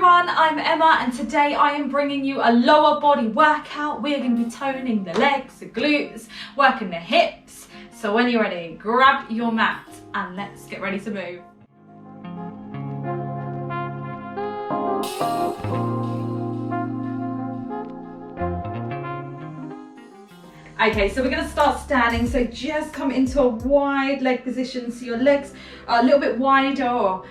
everyone, I'm Emma and today I am bringing you a lower body workout. We're going to be toning the legs, the glutes, working the hips. So when you're ready, grab your mat and let's get ready to move. Okay, so we're going to start standing, so just come into a wide leg position, so your legs are a little bit wider, or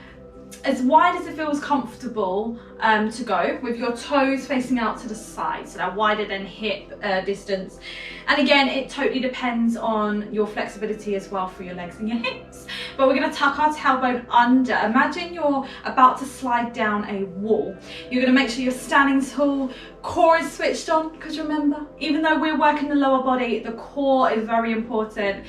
as wide as it feels comfortable to go, with your toes facing out to the side, so they're wider than hip distance. And again, it totally depends on your flexibility as well for your legs and your hips. But we're going to tuck our tailbone under. Imagine you're about to slide down a wall. You're going to make sure you're standing tall, core is switched on, because remember, even though we're working the lower body, the core is very important.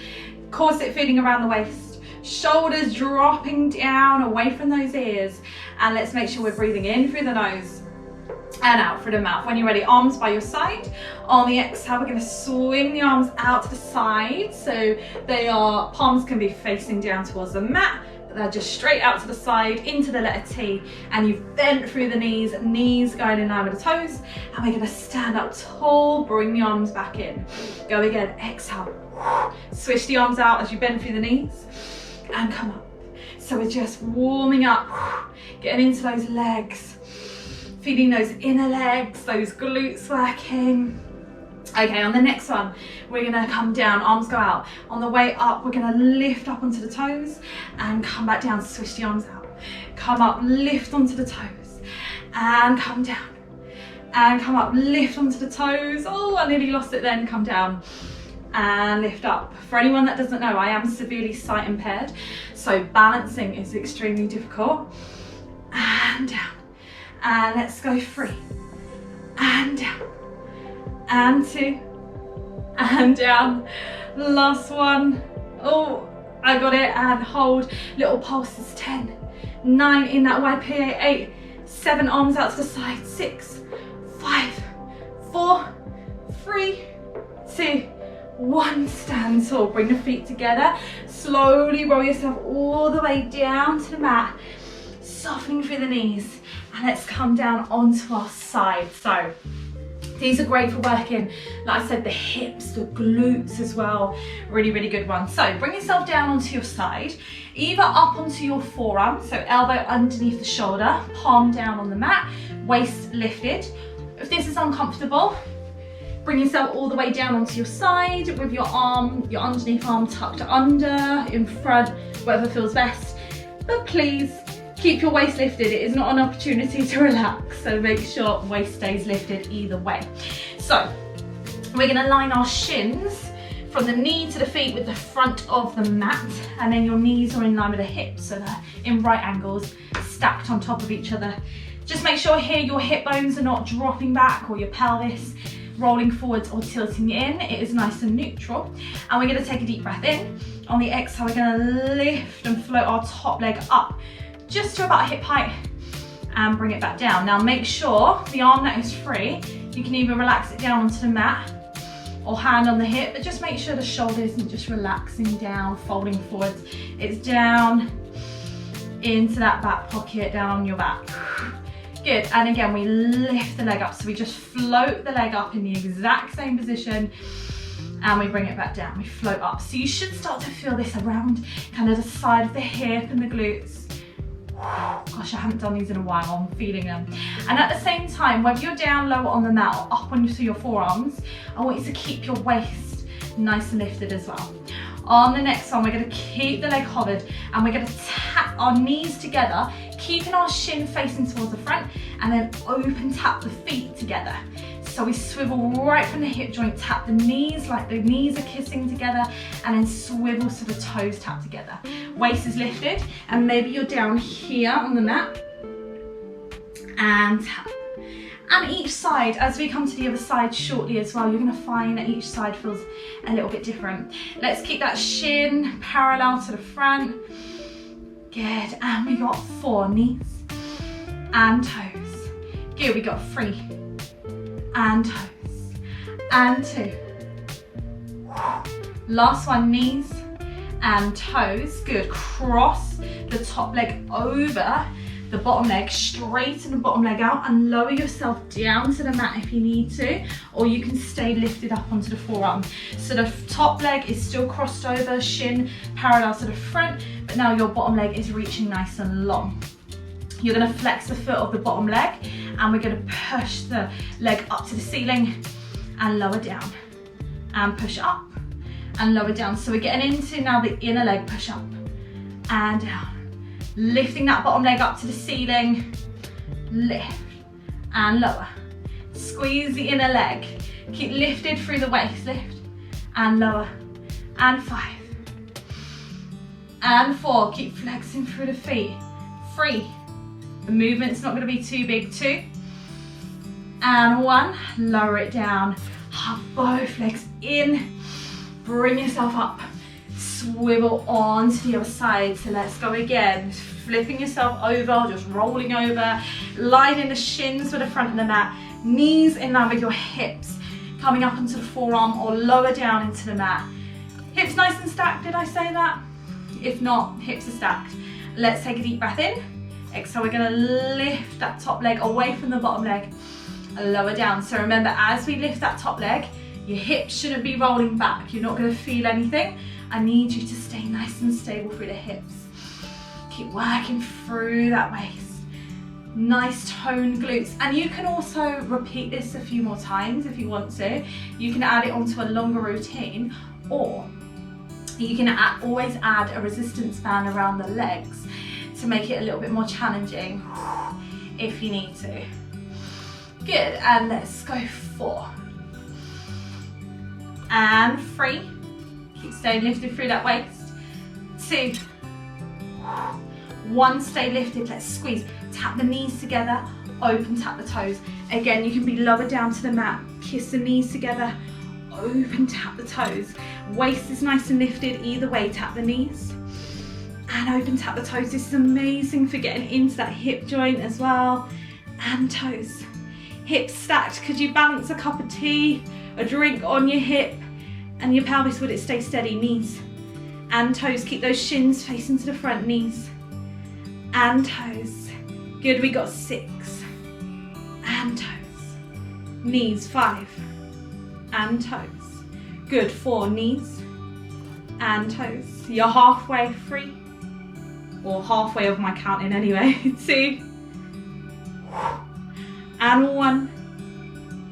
Corset feeling around the waist, shoulders dropping down away from those ears, and let's make sure we're breathing in through the nose and out through the mouth. When you're ready, arms by your side. On the exhale, we're going to swing the arms out to the side, so palms can be facing down towards the mat, but they're just straight out to the side into the letter T, and you've bent through the knees going in line with the toes, and we're going to stand up tall, bring the arms back in. Go again, exhale, switch the arms out as you bend through the knees and come up. So we're just warming up, getting into those legs, feeling those inner legs, those glutes working. Okay, on the next one, we're gonna come down, arms go out. On the way up, we're gonna lift up onto the toes and come back down, switch the arms out. Come up, lift onto the toes and come down. And come up, lift onto the toes. Oh, I nearly lost it then, come down. And lift up. For anyone that doesn't know, I am severely sight impaired, so balancing is extremely difficult. And down. And let's go 3. And down. And 2. And down. Last one. Oh, I got it. And hold. Little pulses. 10, 9 in that wide plie. 8, 7 arms out to the side. 6, 5, 4, 3, 2, 1, stand tall. Bring the feet together. Slowly roll yourself all the way down to the mat, softening through the knees, and let's come down onto our side. So these are great for working, like I said, the hips, the glutes as well. Really, really good one. So bring yourself down onto your side, either up onto your forearm, so elbow underneath the shoulder, palm down on the mat, waist lifted. If this is uncomfortable, bring yourself all the way down onto your side with your arm, your underneath arm tucked under, in front, whatever feels best. But please keep your waist lifted. It is not an opportunity to relax, so make sure waist stays lifted either way. So we're gonna line our shins from the knee to the feet with the front of the mat, and then your knees are in line with the hips, so they're in right angles, stacked on top of each other. Just make sure here your hip bones are not dropping back or your pelvis rolling forwards or tilting in. It is nice and neutral. And we're going to take a deep breath in. On the exhale, we're going to lift and float our top leg up just to about hip height and bring it back down. Now make sure the arm that is free, you can either relax it down onto the mat or hand on the hip, but just make sure the shoulder isn't just relaxing down, folding forwards. It's down into that back pocket, down on your back. Good, and again, we lift the leg up, so we just float the leg up in the exact same position, and we bring it back down, we float up. So you should start to feel this around kind of the side of the hip and the glutes. Gosh, I haven't done these in a while, I'm feeling them. And at the same time, whether you're down low on the mat or up onto your forearms, I want you to keep your waist nice and lifted as well. On the next one, we're going to keep the leg hovered, and we're going to tap our knees together, keeping our shin facing towards the front, and then open tap the feet together. So we swivel right from the hip joint, tap the knees like the knees are kissing together, and then swivel so the toes tap together. Waist is lifted, and maybe you're down here on the mat, and tap. And each side, as we come to the other side shortly as well, you're going to find that each side feels a little bit different. Let's keep that shin parallel to the front. Good, and we got 4 knees and toes. Good, we got 3 and toes and 2. Last one, knees and toes. Good, cross the top leg over the the bottom leg, straighten the bottom leg out and lower yourself down to the mat if you need to, or you can stay lifted up onto the forearm. So the top leg is still crossed over, shin parallel to the front, but now your bottom leg is reaching nice and long. You're going to flex the foot of the bottom leg and we're going to push the leg up to the ceiling and lower down, and push up and lower down. So we're getting into now the inner leg push up and down, lifting that bottom leg up to the ceiling, lift and lower, squeeze the inner leg, keep lifted through the waist, lift and lower, and 5 and 4, keep flexing through the feet, 3, the movement's not going to be too big, 2 and 1, lower it down, hug both legs in, bring yourself up, swivel on to the other side. So let's go again, flipping yourself over, just rolling over, lining the shins with the front of the mat, knees in line with your hips, coming up onto the forearm or lower down into the mat. Hips nice and stacked, did I say that? If not, hips are stacked. Let's take a deep breath in. Exhale, we're gonna lift that top leg away from the bottom leg and lower down. So remember, as we lift that top leg, your hips shouldn't be rolling back. You're not gonna feel anything. I need you to stay nice and stable through the hips. Keep working through that waist. Nice toned glutes. And you can also repeat this a few more times if you want to. You can add it onto a longer routine, or you can always add a resistance band around the legs to make it a little bit more challenging if you need to. Good, and let's go 4 and 3. Keep staying lifted through that waist. 2, 1, stay lifted, let's squeeze. Tap the knees together, open, tap the toes. Again, you can be lower down to the mat, kiss the knees together, open, tap the toes. Waist is nice and lifted either way, tap the knees and open, tap the toes. This is amazing for getting into that hip joint as well, and toes. Hips stacked, could you balance a cup of tea, a drink on your hip, and your pelvis, would it stay steady? Knees and toes, keep those shins facing to the front, knees and toes. Good, we got 6 and toes, knees, 5 and toes. Good, 4, knees and toes. You're halfway, 3, or halfway of my counting anyway. 2 and 1.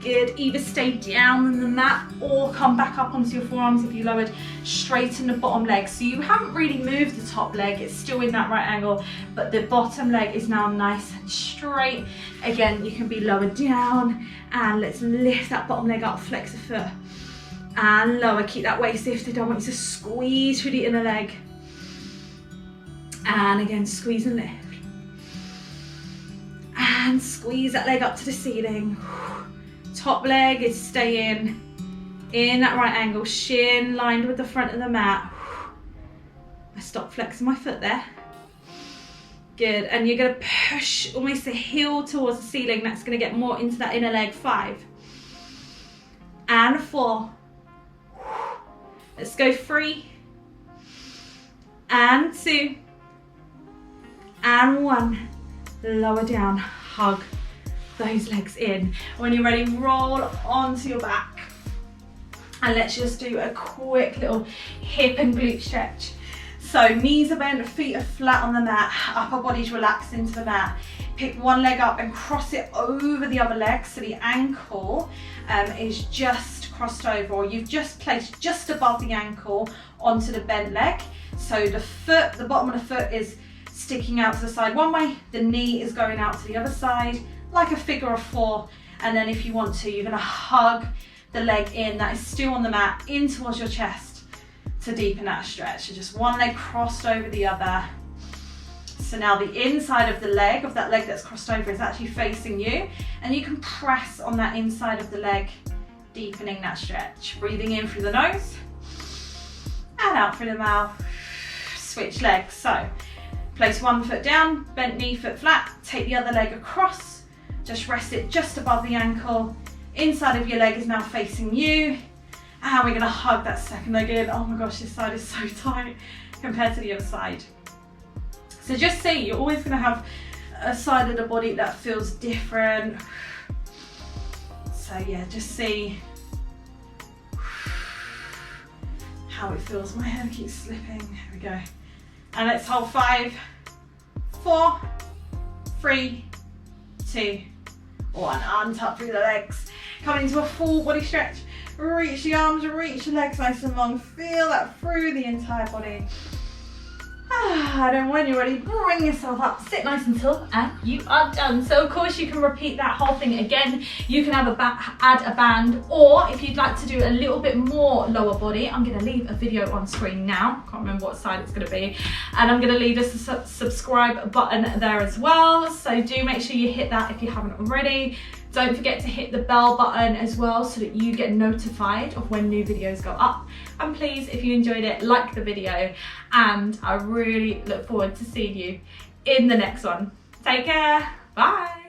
Good, either stay down on the mat or come back up onto your forearms if you lowered. Straighten the bottom leg. So you haven't really moved the top leg, it's still in that right angle, but the bottom leg is now nice and straight. Again, you can be lower down, and let's lift that bottom leg up, flex the foot and lower. Keep that waist lifted. I want you to squeeze through the inner leg. And again, squeeze and lift. And squeeze that leg up to the ceiling. Top leg is staying in that right angle, shin lined with the front of the mat. I stopped flexing my foot there. Good, and you're gonna push almost the heel towards the ceiling. That's gonna get more into that inner leg. 5 and 4. Let's go 3 and 2 and 1. Lower down, hug those legs in. When you're ready, roll onto your back. And let's just do a quick little hip and glute stretch. So knees are bent, feet are flat on the mat, upper body's relaxed into the mat. Pick one leg up and cross it over the other leg so the ankle is just crossed over, or you've just placed just above the ankle onto the bent leg. So the foot, the bottom of the foot is sticking out to the side one way, the knee is going out to the other side, like a figure of 4. And then if you want to, you're gonna hug the leg in that is still on the mat in towards your chest to deepen that stretch. So just one leg crossed over the other. So now the inside of the leg, of that leg that's crossed over, is actually facing you, and you can press on that inside of the leg, deepening that stretch. Breathing in through the nose and out through the mouth. Switch legs. So place one foot down, bent knee, foot flat, take the other leg across, just rest it just above the ankle. Inside of your leg is now facing you, and we're gonna hug that second leg in. Oh my gosh, this side is so tight compared to the other side. So just see, you're always gonna have a side of the body that feels different. So yeah, just see how it feels. My hair keeps slipping. Here we go. And let's hold 5, 4, 3, 2, 1. Untap through the legs. Come into a full body stretch. Reach the arms, reach the legs nice and long. Feel that through the entire body. And then when you're ready, bring yourself up, sit nice and tall, and you are done. So of course you can repeat that whole thing again. You can have add a band, or if you'd like to do a little bit more lower body, I'm going to leave a video on screen now. Can't remember what side it's going to be. And I'm going to leave a subscribe button there as well. So do make sure you hit that if you haven't already. Don't forget to hit the bell button as well so that you get notified of when new videos go up. And please, if you enjoyed it, like the video. And I really look forward to seeing you in the next one. Take care. Bye.